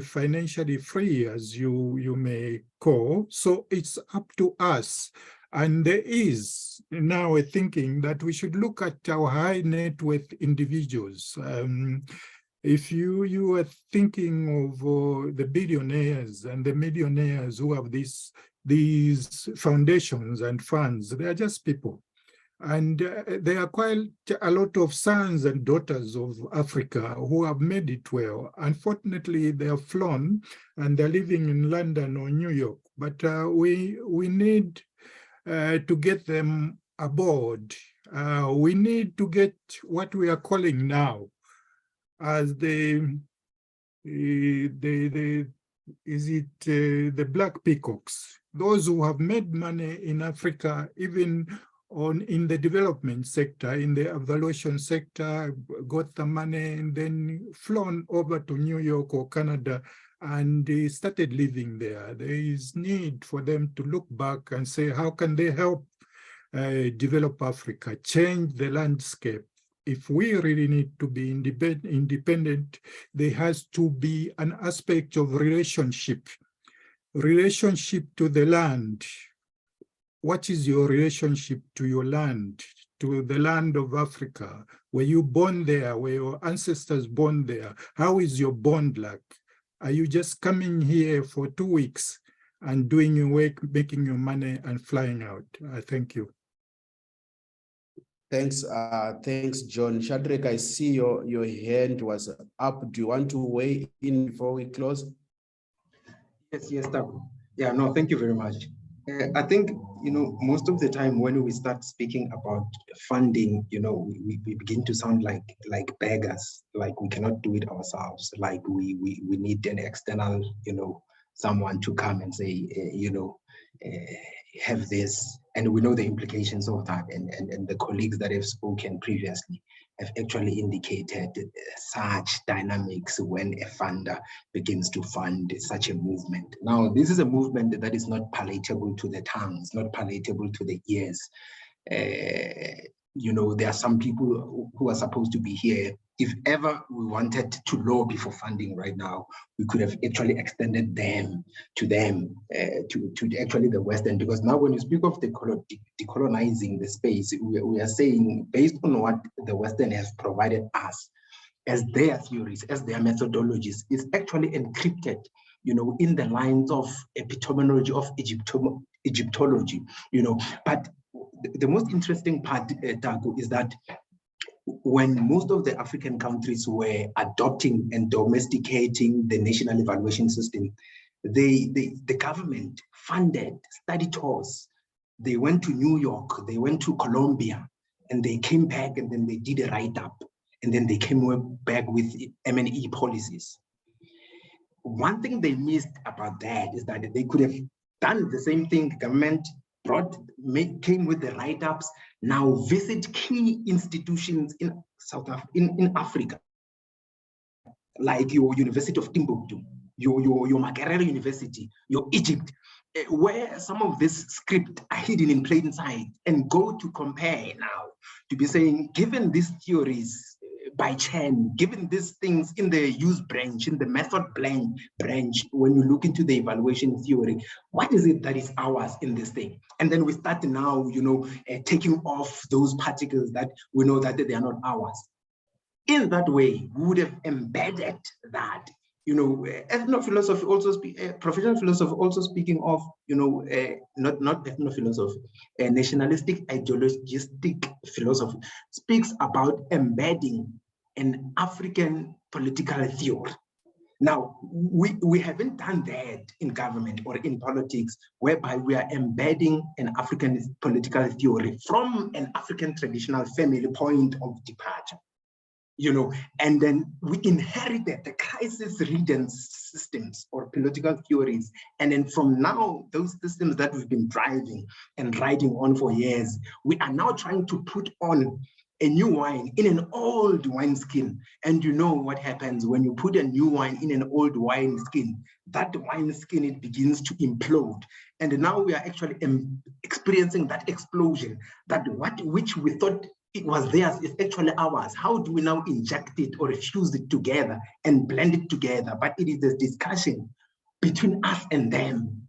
financially free, as you may call. So it's up to us. And there is now a thinking that we should look at our high net worth individuals. If you are thinking of the billionaires and the millionaires who have these foundations and funds, they are just people. And there are quite a lot of sons and daughters of Africa who have made it well. Unfortunately, they have flown and they're living in London or New York. But we need to get them aboard. We need to get what we are calling now as the black peacocks, those who have made money in Africa, even in the development sector, in the evaluation sector, got the money and then flown over to New York or Canada and they started living there. There is need for them to look back and say, how can they help develop Africa, change the landscape? If we really need to be independent, there has to be an aspect of relationship to the land. What is your relationship to your land, to the land of Africa? Were you born there? Were your ancestors born there? How is your bond like? Are you just coming here for 2 weeks and doing your work, making your money and flying out? I thank you. Thanks, thanks, John. Shadrach, I see your hand was up. Do you want to weigh in before we close? Yes, Taku. Yeah, no, thank you very much. I think, most of the time when we start speaking about funding, we begin to sound like beggars, like we cannot do it ourselves, like we need an external, someone to come and say, have this, and we know the implications of that, and the colleagues that have spoken previously have actually indicated such dynamics when a funder begins to fund such a movement. Now, this is a movement that is not palatable to the tongues, not palatable to the ears. There are some people who are supposed to be here. If ever we wanted to lobby for funding right now, we could have actually extended them to actually the Western, because now when you speak of decolonizing the space, we are saying based on what the Western has provided us as their theories, as their methodologies, is actually encrypted, in the lines of epistemology of Egyptology, But the most interesting part, Taku, is that when most of the African countries were adopting and domesticating the national evaluation system, the government funded study tours. They went to New York, they went to Colombia, and they came back and then they did a write-up, and then they came back with M&E policies. One thing they missed about that is that they could have done the same thing. Government came with the write-ups. Now visit key institutions in in Africa, like your University of Timbuktu, your Makerere University, your Egypt, where some of this script are hidden in plain sight, and go to compare now to be saying, given these theories by Chen, given these things in the use branch, in the method branch, when you look into the evaluation theory, what is it that is ours in this thing? And then we start now, taking off those particles that we know that they are not ours. In that way, we would have embedded that, ethnophilosophy also professional philosophy also speaking of, not ethnophilosophy, nationalistic ideologistic philosophy speaks about embedding an African political theory. Now, we haven't done that in government or in politics, whereby we are embedding an African political theory from an African traditional family point of departure. And then we inherited the crisis reading systems or political theories. And then from now, those systems that we've been driving and writing on for years, we are now trying to put on a new wine in an old wine skin. And you know what happens when you put a new wine in an old wine skin? That wine skin, it begins to implode. And now we are actually experiencing that explosion, which we thought it was theirs is actually ours. How do we now inject it or fuse it together and blend it together? But it is a discussion between us and them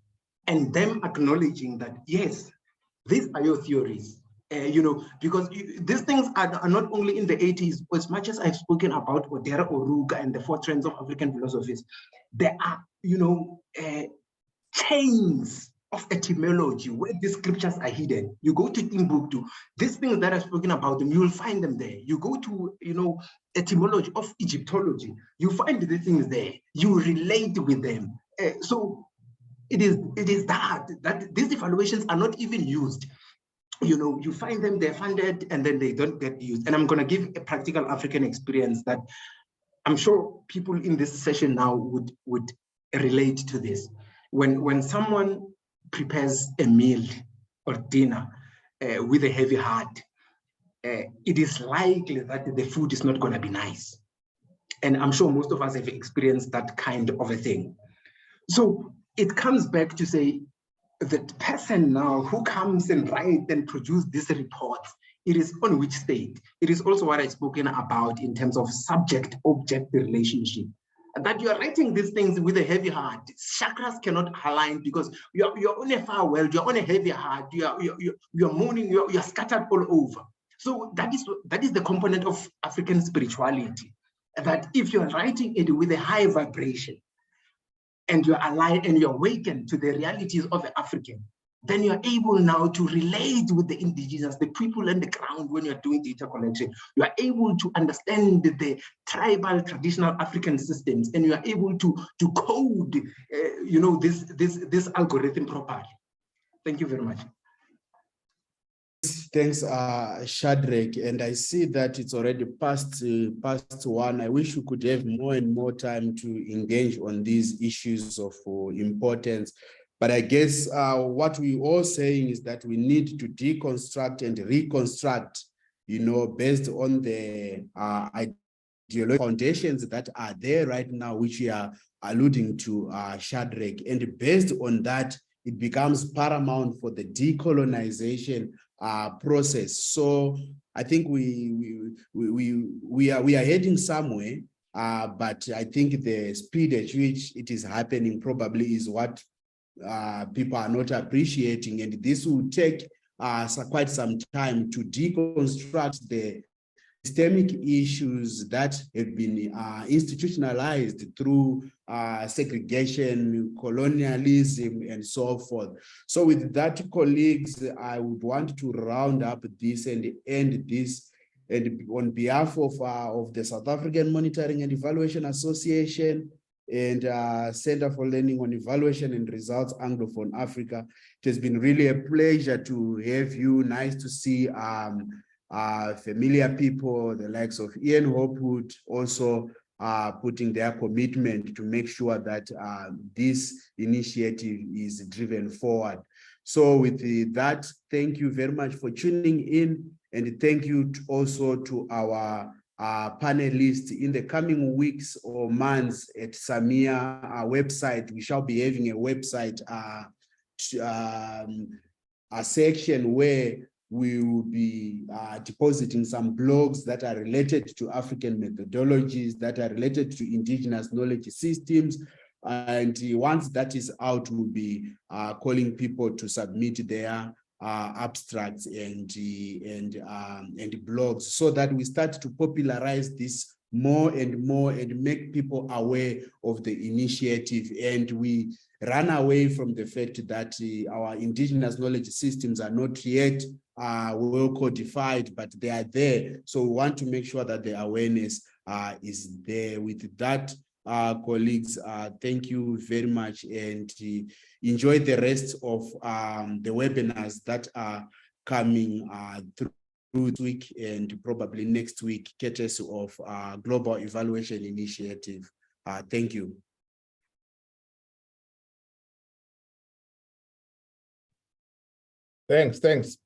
acknowledging that, yes, these are your theories, because these things are not only in the 80s, as much as I've spoken about Odera Oruga and the 4 trends of African philosophies, there are, chains of etymology where these scriptures are hidden. You go to Timbuktu, these things that I've spoken about them, you'll find them there. You go to, etymology of Egyptology, you find the things there. You relate with them. So it is that these evaluations are not even used. You find them, they're funded, and then they don't get used. And I'm going to give a practical African experience that I'm sure people in this session now would relate to this. When someone prepares a meal or dinner, with a heavy heart, it is likely that the food is not going to be nice. And I'm sure most of us have experienced that kind of a thing. So it comes back to say, the person now who comes and write and produce these reports, it is on which state. It is also what I've spoken about in terms of subject-object relationship. And that you are writing these things with a heavy heart. Chakras cannot align because you're on a far world, you're on a heavy heart, you're mourning, you're scattered all over. So that is the component of African spirituality. That if you're writing it with a high vibration, and you're alive and you're awakened to the realities of the African, then you're able now to relate with the indigenous, the people on the ground when you're doing data collection. You are able to understand the tribal traditional African systems, and you are able to code, this algorithm properly. Thank you very much. Thanks, Shadrach. And I see that it's already past 1. I wish we could have more and more time to engage on these issues of importance. But I guess what we're all saying is that we need to deconstruct and reconstruct, based on the ideological foundations that are there right now, which we are alluding to, Shadrach. And based on that, it becomes paramount for the decolonization process. So I think we are heading somewhere, but I think the speed at which it is happening probably is what people are not appreciating, and this will take quite some time to deconstruct the systemic issues that have been institutionalized through segregation, colonialism, and so forth. So with that, colleagues, I would want to round up this and end this. And on behalf of the South African Monitoring and Evaluation Association and Center for Learning on Evaluation and Results, Anglophone Africa, it has been really a pleasure to have you. Nice to see familiar people, the likes of Ian Hopwood, also putting their commitment to make sure that this initiative is driven forward. So with that, thank you very much for tuning in, and thank you also to our panelists. In the coming weeks or months at Samia website, we shall be having a website, a section where we will be depositing some blogs that are related to African methodologies, that are related to indigenous knowledge systems. And once that is out, we'll be calling people to submit their abstracts and blogs, so that we start to popularize this more and more and make people aware of the initiative. And we run away from the fact that our indigenous knowledge systems are not yet well codified, but they are there. So we want to make sure that the awareness is there. With that, colleagues, thank you very much, and enjoy the rest of the webinars that are coming through this week and probably next week, courtesy of Global Evaluation Initiative. Thank you. Thanks.